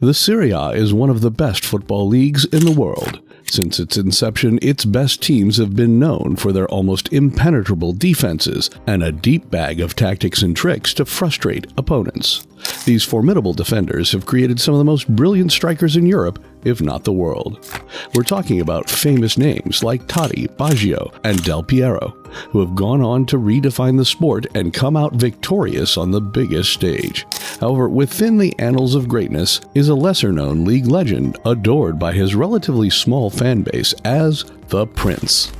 The Serie A is one of the best football leagues in the world. Since its inception, its best teams have been known for their almost impenetrable defenses and a deep bag of tactics and tricks to frustrate opponents. These formidable defenders have created some of the most brilliant strikers in Europe, if not the world. We're talking about famous names like Totti, Baggio, and Del Piero, who have gone on to redefine the sport and come out victorious on the biggest stage. However, within the annals of greatness is a lesser-known league legend adored by his relatively small fan base as the Prince.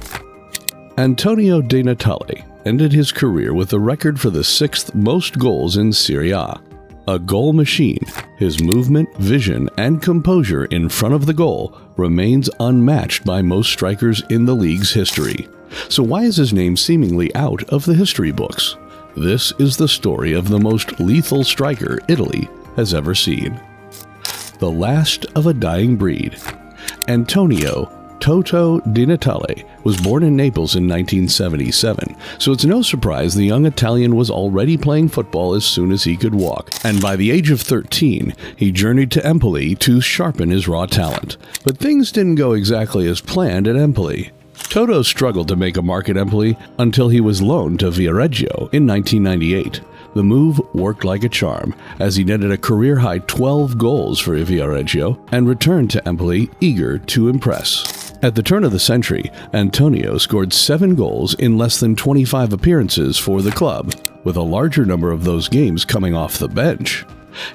Antonio Di Natale ended his career with the record for the 6th most goals in Serie A. A goal machine, his movement, vision, and composure in front of the goal remains unmatched by most strikers in the league's history. So why is his name seemingly out of the history books? This is the story of the most lethal striker Italy has ever seen. The last of a dying breed. Antonio Toto Di Natale was born in Naples in 1977, so it's no surprise the young Italian was already playing football as soon as he could walk, and by the age of 13, he journeyed to Empoli to sharpen his raw talent. But things didn't go exactly as planned at Empoli. Toto struggled to make a mark at Empoli until he was loaned to Viareggio in 1998. The move worked like a charm, as he netted a career-high 12 goals for Viareggio and returned to Empoli eager to impress. At the turn of the century, Antonio scored 7 goals in less than 25 appearances for the club, with a larger number of those games coming off the bench.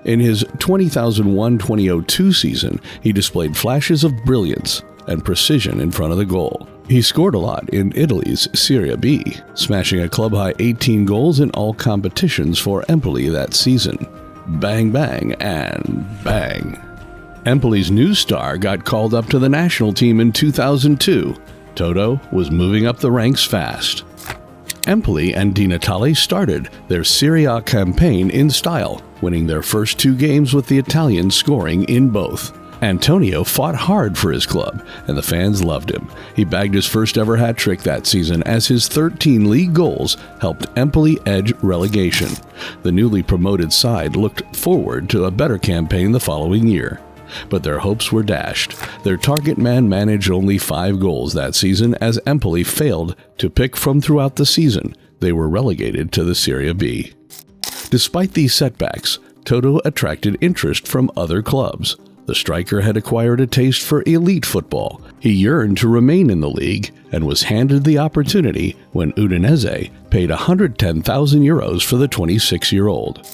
In his 2001-2002 season, he displayed flashes of brilliance and precision in front of the goal. He scored a lot in Italy's Serie B, smashing a club-high 18 goals in all competitions for Empoli that season. Bang, bang, and bang. Empoli's new star got called up to the national team in 2002. Toto was moving up the ranks fast. Empoli and Di Natale started their Serie A campaign in style, winning their first 2 games with the Italians scoring in both. Antonio fought hard for his club, and the fans loved him. He bagged his first ever hat-trick that season as his 13 league goals helped Empoli edge relegation. The newly promoted side looked forward to a better campaign the following year. But their hopes were dashed. Their target man managed only 5 goals that season as Empoli failed to pick from throughout the season. They were relegated to the Serie B. Despite these setbacks, Toto attracted interest from other clubs. The striker had acquired a taste for elite football. He yearned to remain in the league and was handed the opportunity when Udinese paid €110,000 for the 26-year-old.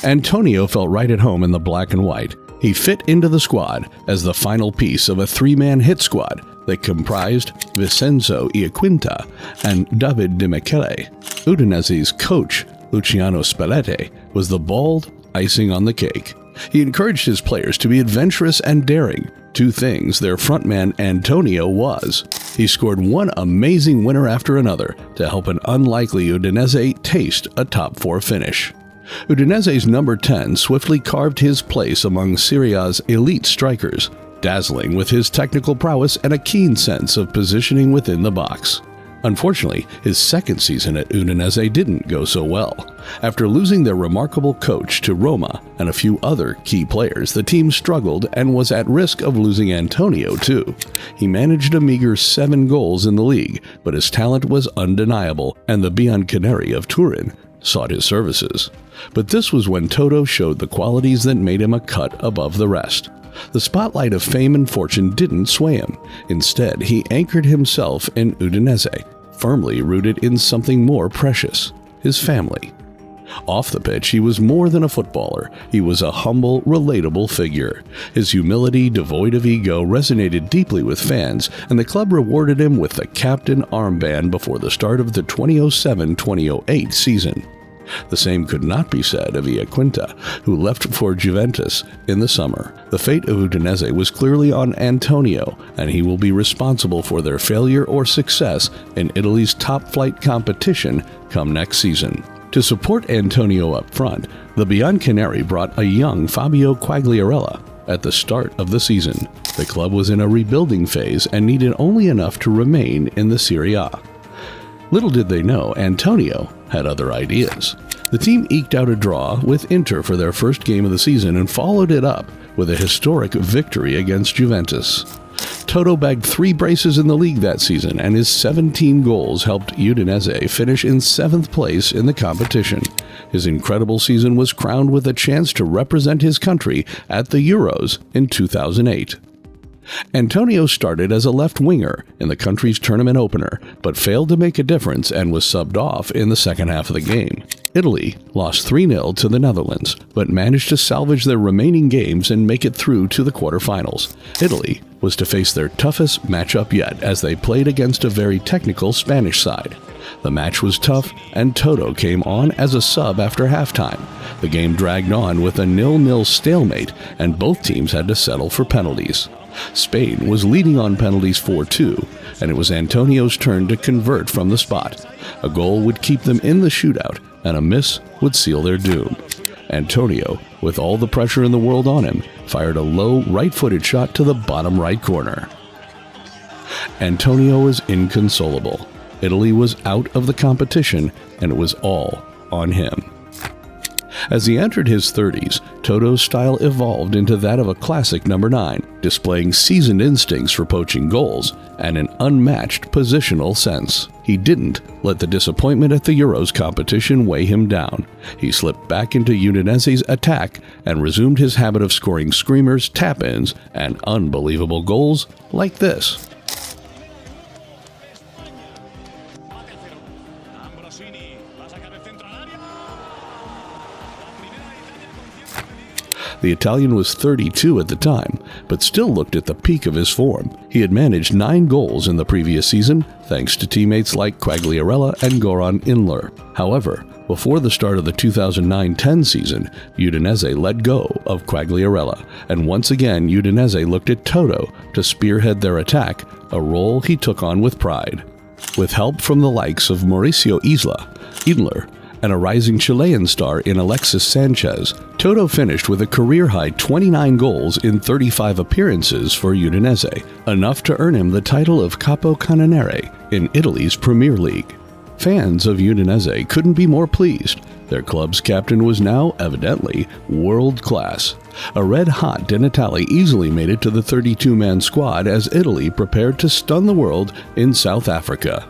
Antonio felt right at home in the black and white. He fit into the squad as the final piece of a 3-man hit squad that comprised Vincenzo Iaquinta and David Di Michele. Udinese's coach, Luciano Spalletti, was the bald icing on the cake. He encouraged his players to be adventurous and daring, 2 things their frontman Antonio was. He scored one amazing winner after another to help an unlikely Udinese taste a top 4 finish. Udinese's number 10 swiftly carved his place among Serie A's elite strikers, dazzling with his technical prowess and a keen sense of positioning within the box. Unfortunately, his second season at Udinese didn't go so well. After losing their remarkable coach to Roma and a few other key players, the team struggled and was at risk of losing Antonio too. He managed a meager 7 goals in the league, but his talent was undeniable, and the Bianconeri of Turin sought his services. But this was when Toto showed the qualities that made him a cut above the rest. The spotlight of fame and fortune didn't sway him. Instead, he anchored himself in Udinese, firmly rooted in something more precious, his family. Off the pitch, he was more than a footballer. He was a humble, relatable figure. His humility, devoid of ego, resonated deeply with fans, and the club rewarded him with the captain armband before the start of the 2007-2008 season. The same could not be said of Iaquinta, who left for Juventus in the summer. The fate of Udinese was clearly on Antonio, and he will be responsible for their failure or success in Italy's top-flight competition come next season. To support Antonio up front, the Bianconeri brought a young Fabio Quagliarella at the start of the season. The club was in a rebuilding phase and needed only enough to remain in the Serie A. Little did they know, Antonio had other ideas. The team eked out a draw with Inter for their first game of the season and followed it up with a historic victory against Juventus. Toto bagged 3 braces in the league that season, and his 17 goals helped Udinese finish in 7th place in the competition. His incredible season was crowned with a chance to represent his country at the Euros in 2008. Antonio started as a left winger in the country's tournament opener, but failed to make a difference and was subbed off in the second half of the game. Italy lost 3-0 to the Netherlands, but managed to salvage their remaining games and make it through to the quarterfinals. Italy was to face their toughest matchup yet as they played against a very technical Spanish side. The match was tough, and Toto came on as a sub after halftime. The game dragged on with a 0-0 stalemate, and both teams had to settle for penalties. Spain was leading on penalties 4-2, and it was Antonio's turn to convert from the spot. A goal would keep them in the shootout, and a miss would seal their doom. Antonio, with all the pressure in the world on him, fired a low right-footed shot to the bottom right corner. Antonio was inconsolable. Italy was out of the competition, and it was all on him. As he entered his 30s, Toto's style evolved into that of a classic number 9, displaying seasoned instincts for poaching goals and an unmatched positional sense. He didn't let the disappointment at the Euros competition weigh him down. He slipped back into Udinese's attack and resumed his habit of scoring screamers, tap-ins, and unbelievable goals like this. The Italian was 32 at the time, but still looked at the peak of his form. He had managed 9 goals in the previous season, thanks to teammates like Quagliarella and Goran Inler. However, before the start of the 2009-10 season, Udinese let go of Quagliarella, and once again Udinese looked at Toto to spearhead their attack, a role he took on with pride. With help from the likes of Mauricio Isla, Inler, and a rising Chilean star in Alexis Sanchez, Toto finished with a career-high 29 goals in 35 appearances for Udinese, enough to earn him the title of Capo Cannoniere in Italy's Premier League. Fans of Udinese couldn't be more pleased. Their club's captain was now, evidently, world-class. A red-hot De Natale easily made it to the 32-man squad as Italy prepared to stun the world in South Africa.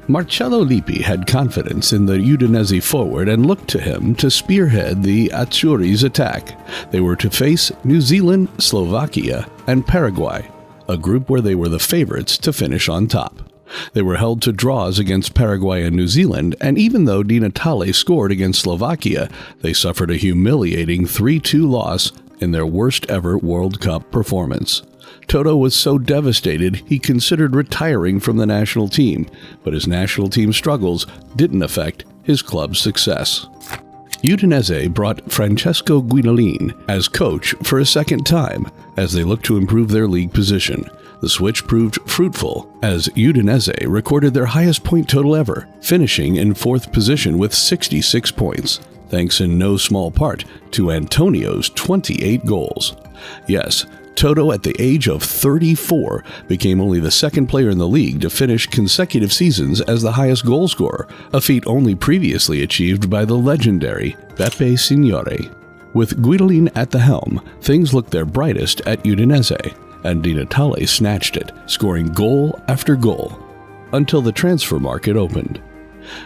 Marcello Lippi had confidence in the Udinese forward and looked to him to spearhead the Azzurri's attack. They were to face New Zealand, Slovakia, and Paraguay, a group where they were the favorites to finish on top. They were held to draws against Paraguay and New Zealand, and even though Di Natale scored against Slovakia, they suffered a humiliating 3-2 loss in their worst-ever World Cup performance. Toto was so devastated he considered retiring from the national team, but his national team struggles didn't affect his club's success. Udinese brought Francesco Guidolin as coach for a second time as they looked to improve their league position. The switch proved fruitful as Udinese recorded their highest point total ever, finishing in 4th position with 66 points, thanks in no small part to Antonio's 28 goals. Yes, Toto, at the age of 34, became only the 2nd player in the league to finish consecutive seasons as the highest goal scorer, a feat only previously achieved by the legendary Beppe Signore. With Guidolin at the helm, things looked their brightest at Udinese, and Di Natale snatched it, scoring goal after goal, until the transfer market opened.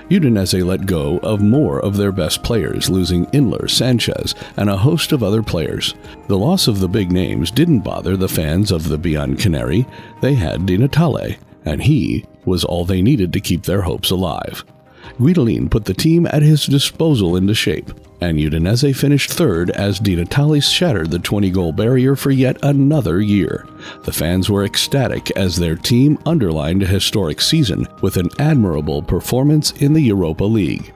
Udinese let go of more of their best players, losing Inler, Sanchez, and a host of other players. The loss of the big names didn't bother the fans of the Bianconeri. They had Di Natale, and he was all they needed to keep their hopes alive. Guidolin put the team at his disposal into shape, and Udinese finished 3rd as Di Natale shattered the 20-goal barrier for yet another year. The fans were ecstatic as their team underlined a historic season with an admirable performance in the Europa League.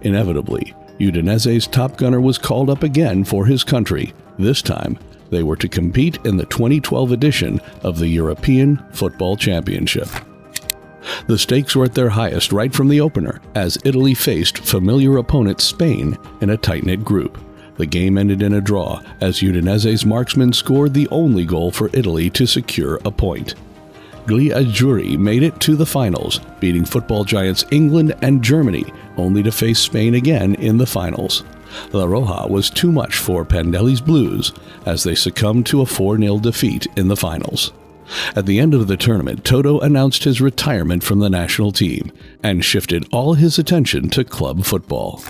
Inevitably, Udinese's top gunner was called up again for his country. This time, they were to compete in the 2012 edition of the European Football Championship. The stakes were at their highest right from the opener, as Italy faced familiar opponent Spain in a tight-knit group. The game ended in a draw, as Udinese's marksman scored the only goal for Italy to secure a point. Gli Azzurri made it to the finals, beating football giants England and Germany, only to face Spain again in the finals. La Roja was too much for Pandeli's Blues as they succumbed to a 4-0 defeat in the finals. At the end of the tournament, Toto announced his retirement from the national team and shifted all his attention to club football.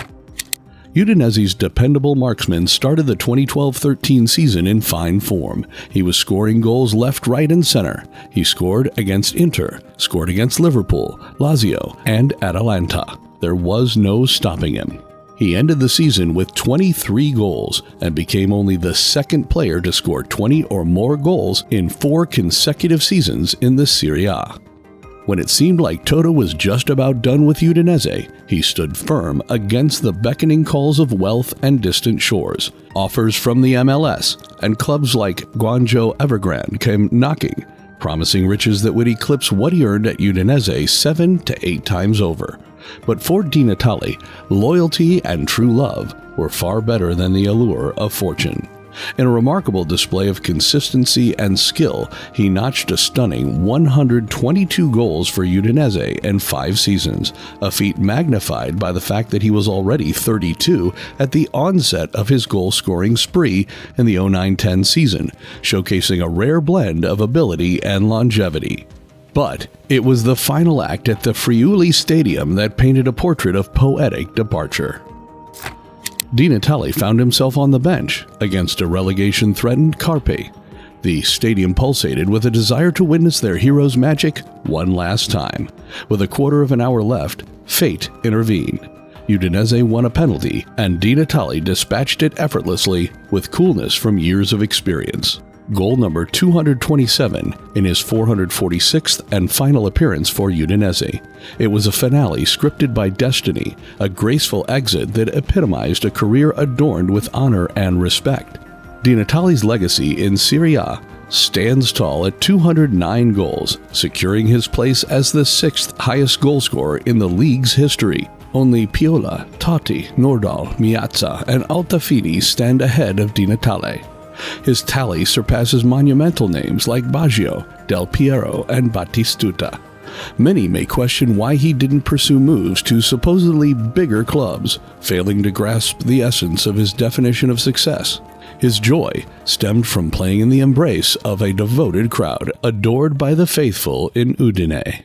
Udinese's dependable marksman started the 2012-13 season in fine form. He was scoring goals left, right, and center. He scored against Inter, scored against Liverpool, Lazio, and Atalanta. There was no stopping him. He ended the season with 23 goals and became only the second player to score 20 or more goals in 4 consecutive seasons in the Serie A. When it seemed like Toto was just about done with Udinese, he stood firm against the beckoning calls of wealth and distant shores. Offers from the MLS and clubs like Guangzhou Evergrande came knocking, promising riches that would eclipse what he earned at Udinese 7 to 8 times over. But for Di Natale, loyalty and true love were far better than the allure of fortune. In a remarkable display of consistency and skill, he notched a stunning 122 goals for Udinese in 5 seasons, a feat magnified by the fact that he was already 32 at the onset of his goal-scoring spree in the 09-10 season, showcasing a rare blend of ability and longevity. But it was the final act at the Friuli Stadium that painted a portrait of poetic departure. Di Natale found himself on the bench against a relegation-threatened Carpe. The stadium pulsated with a desire to witness their hero's magic one last time. With a quarter of an hour left, fate intervened. Udinese won a penalty, and Di Natale dispatched it effortlessly with coolness from years of experience. Goal number 227 in his 446th and final appearance for Udinese. It was a finale scripted by destiny, a graceful exit that epitomized a career adorned with honor and respect. Di Natale's legacy in Serie A stands tall at 209 goals, securing his place as the 6th highest goalscorer in the league's history. Only Piola, Totti, Nordahl, Miazza, and Altafini stand ahead of Di Natale. His tally surpasses monumental names like Baggio, Del Piero, and Batistuta. Many may question why he didn't pursue moves to supposedly bigger clubs, failing to grasp the essence of his definition of success. His joy stemmed from playing in the embrace of a devoted crowd, adored by the faithful in Udine.